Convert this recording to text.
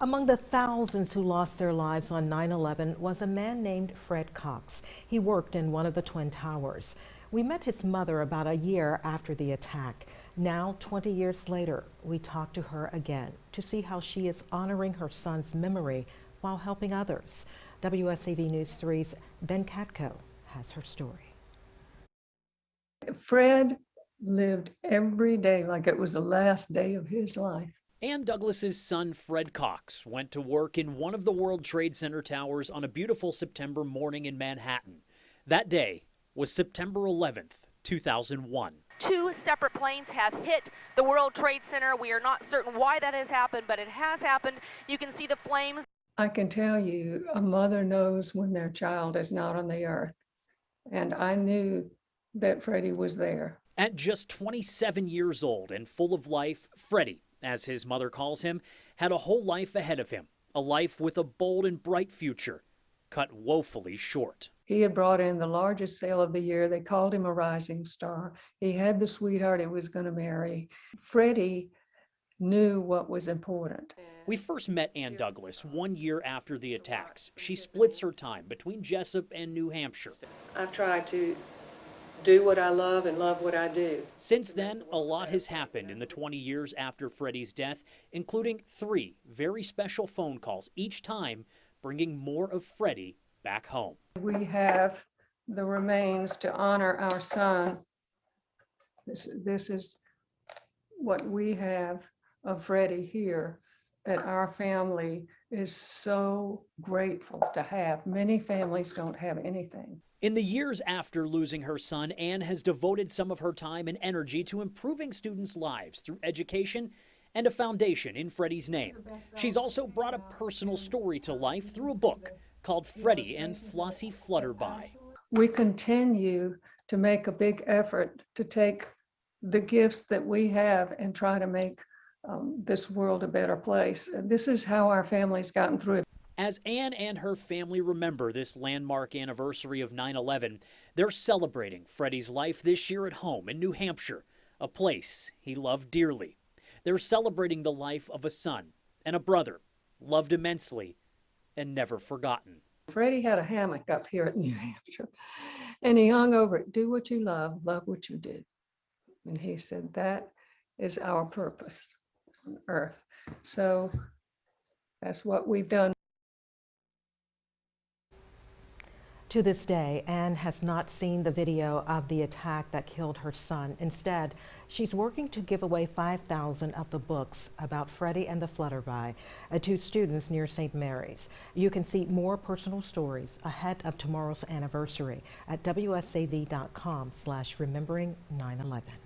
Among the thousands who lost their lives on 9/11 was a man named Fred Cox. He worked in one of the Twin Towers. We met his mother about a year after the attack. Now, 20 years later, we talked to her again to see how she is honoring her son's memory while helping others. WSAV News 3's Ben Katko has her story. Fred lived every day like it was the last day of his life. Ann Douglas's son, Fred Cox, went to work in one of the World Trade Center towers on a beautiful September morning in Manhattan. That day was September 11th, 2001. Two separate planes have hit the World Trade Center. We are not certain why that has happened, but it has happened. You can see the flames. I can tell you, a mother knows when their child is not on the earth. And I knew that Freddie was there. At just 27 years old and full of life, Freddie, as his mother calls him, had a whole life ahead of him, a life with a bold and bright future, cut woefully short. He had brought in the largest sale of the year. They called him a rising star. He had the sweetheart he was going to marry. Freddie knew what was important. We first met Ann Douglas 1 year after the attacks. She splits her time between Jesup and New Hampshire. I've tried to do what I love and love what I do. Since then, a lot has happened in the 20 years after Freddie's death, including 3 very special phone calls, each time bringing more of Freddie back home. We have the remains to honor our son. This is what we have of Freddie here, that our family is so grateful to have. Many families don't have anything. In the years after losing her son, Ann has devoted some of her time and energy to improving students' lives through education and a foundation in Freddie's name. She's also brought a personal story to life through a book called Freddie and Flossie Flutterby. We continue to make a big effort to take the gifts that we have and try to make this world a better place. This is how our family's gotten through it. As Ann and her family remember this landmark anniversary of 9/11, they're celebrating Freddie's life this year at home in New Hampshire, a place he loved dearly. They're celebrating the life of a son and a brother, loved immensely and never forgotten. Freddie had a hammock up here at New Hampshire, and he hung over it, do what you love what you do. And he said, that is our purpose on earth. So that's what we've done. To this day, Ann has not seen the video of the attack that killed her son. Instead, she's working to give away 5,000 of the books about Freddie and the Flutterby to students near St. Mary's. You can see more personal stories ahead of tomorrow's anniversary at wsav.com/remembering 9/11.